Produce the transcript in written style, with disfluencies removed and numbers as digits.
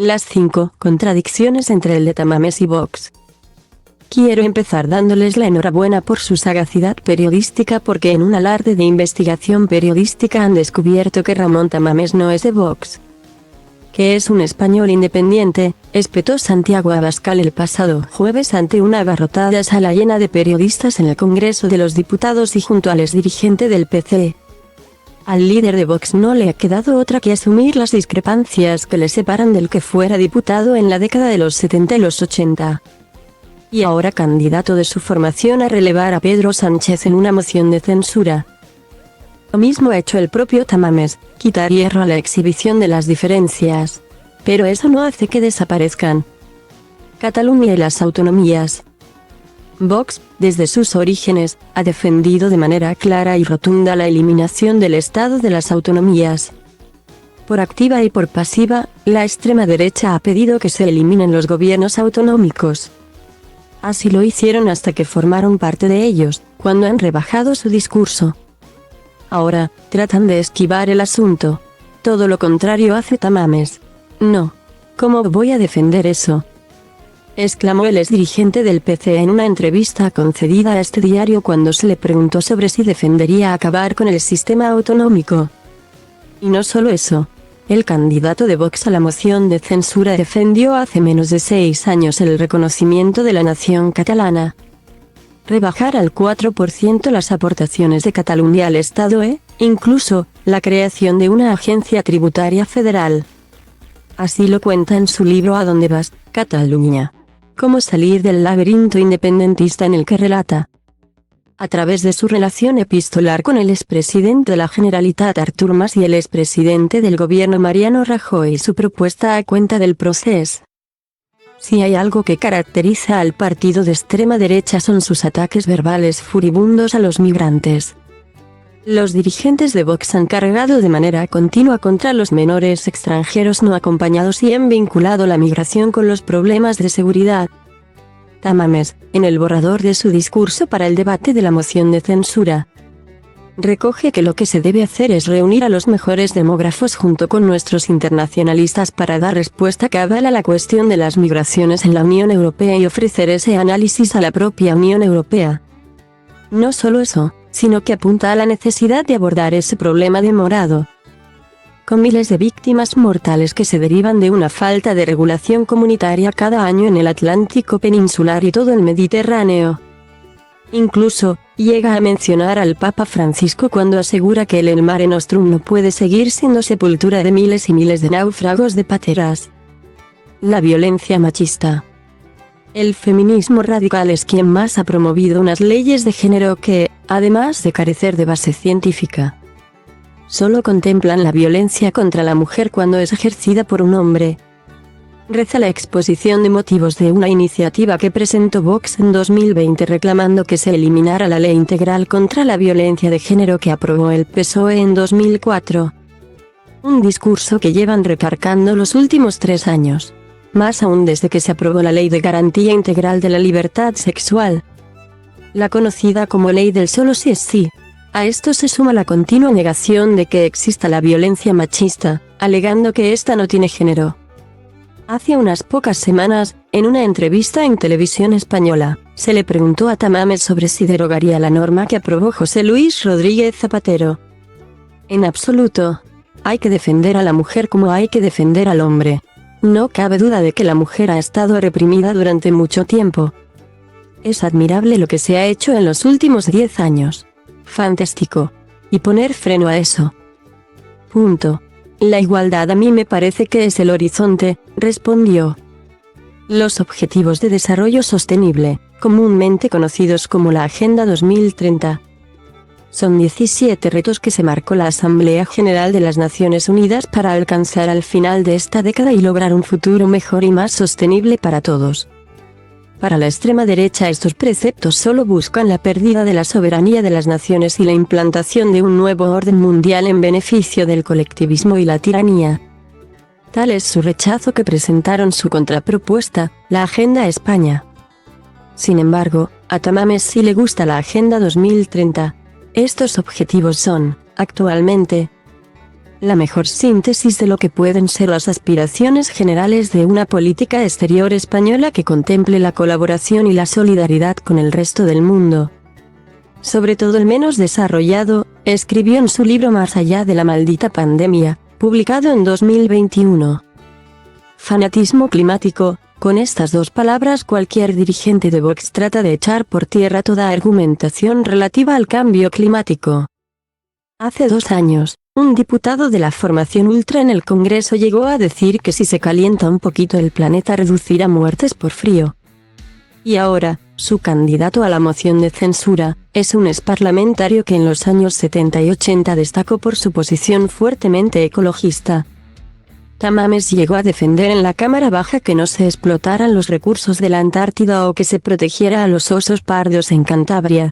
Las 5 contradicciones entre el de Tamames y Vox. Quiero empezar dándoles la enhorabuena por su sagacidad periodística, porque en un alarde de investigación periodística han descubierto que Ramón Tamames no es de Vox, que es un español independiente, espetó Santiago Abascal el pasado jueves ante una abarrotada sala llena de periodistas en el Congreso de los Diputados y junto al exdirigente del PC. Al líder de Vox no le ha quedado otra que asumir las discrepancias que le separan del que fuera diputado en la década de los 70 y los 80. Y ahora candidato de su formación a relevar a Pedro Sánchez en una moción de censura. Lo mismo ha hecho el propio Tamames, quitar hierro a la exhibición de las diferencias. Pero eso no hace que desaparezcan Cataluña y las autonomías. Vox, desde sus orígenes, ha defendido de manera clara y rotunda la eliminación del Estado de las autonomías. Por activa y por pasiva, la extrema derecha ha pedido que se eliminen los gobiernos autonómicos. Así lo hicieron hasta que formaron parte de ellos, cuando han rebajado su discurso. Ahora, tratan de esquivar el asunto. Todo lo contrario hace Tamames. No. ¿Cómo voy a defender eso?, exclamó el exdirigente del PC en una entrevista concedida a este diario cuando se le preguntó sobre si defendería acabar con el sistema autonómico. Y no solo eso. El candidato de Vox a la moción de censura defendió hace menos de 6 años el reconocimiento de la nación catalana, rebajar al 4% las aportaciones de Cataluña al Estado incluso, la creación de una agencia tributaria federal. Así lo cuenta en su libro ¿A dónde vas, Cataluña?, cómo salir del laberinto independentista, en el que relata, a través de su relación epistolar con el expresidente de la Generalitat Artur Mas y el expresidente del gobierno Mariano Rajoy, su propuesta a cuenta del proceso. Si hay algo que caracteriza al partido de extrema derecha son sus ataques verbales furibundos a los migrantes. Los dirigentes de Vox han cargado de manera continua contra los menores extranjeros no acompañados y han vinculado la migración con los problemas de seguridad. Tamames, en el borrador de su discurso para el debate de la moción de censura, recoge que lo que se debe hacer es reunir a los mejores demógrafos junto con nuestros internacionalistas para dar respuesta cabal a la cuestión de las migraciones en la Unión Europea y ofrecer ese análisis a la propia Unión Europea. No solo eso, sino que apunta a la necesidad de abordar ese problema demorado, con miles de víctimas mortales que se derivan de una falta de regulación comunitaria cada año en el Atlántico peninsular y todo el Mediterráneo. Incluso, llega a mencionar al Papa Francisco cuando asegura que el Mare Nostrum no puede seguir siendo sepultura de miles y miles de náufragos de pateras. La violencia machista. El feminismo radical es quien más ha promovido unas leyes de género que, además de carecer de base científica, solo contemplan la violencia contra la mujer cuando es ejercida por un hombre. Reza la exposición de motivos de una iniciativa que presentó Vox en 2020 reclamando que se eliminara la Ley Integral contra la Violencia de Género que aprobó el PSOE en 2004. Un discurso que llevan recargando los últimos 3 años. Más aún desde que se aprobó la Ley de Garantía Integral de la Libertad Sexual, la conocida como Ley del Solo sí es sí. A esto se suma la continua negación de que exista la violencia machista, alegando que esta no tiene género. Hace unas pocas semanas, en una entrevista en Televisión Española, se le preguntó a Tamames sobre si derogaría la norma que aprobó José Luis Rodríguez Zapatero. En absoluto. Hay que defender a la mujer como hay que defender al hombre. No cabe duda de que la mujer ha estado reprimida durante mucho tiempo. Es admirable lo que se ha hecho en los últimos 10 años. Fantástico. Y poner freno a eso. Punto. La igualdad a mí me parece que es el horizonte, respondió. Los Objetivos de Desarrollo Sostenible, comúnmente conocidos como la Agenda 2030, son 17 retos que se marcó la Asamblea General de las Naciones Unidas para alcanzar al final de esta década y lograr un futuro mejor y más sostenible para todos. Para la extrema derecha estos preceptos solo buscan la pérdida de la soberanía de las naciones y la implantación de un nuevo orden mundial en beneficio del colectivismo y la tiranía. Tal es su rechazo que presentaron su contrapropuesta, la Agenda España. Sin embargo, a Tamames sí le gusta la Agenda 2030. Estos objetivos son, actualmente, la mejor síntesis de lo que pueden ser las aspiraciones generales de una política exterior española que contemple la colaboración y la solidaridad con el resto del mundo. Sobre todo el menos desarrollado, escribió en su libro Más allá de la maldita pandemia, publicado en 2021. Fanatismo climático. Con estas dos palabras cualquier dirigente de Vox trata de echar por tierra toda argumentación relativa al cambio climático. Hace 2 años, un diputado de la formación ultra en el Congreso llegó a decir que si se calienta un poquito el planeta reducirá muertes por frío. Y ahora, su candidato a la moción de censura, es un exparlamentario que en los años 70 y 80 destacó por su posición fuertemente ecologista. Tamames llegó a defender en la Cámara Baja que no se explotaran los recursos de la Antártida o que se protegiera a los osos pardos en Cantabria,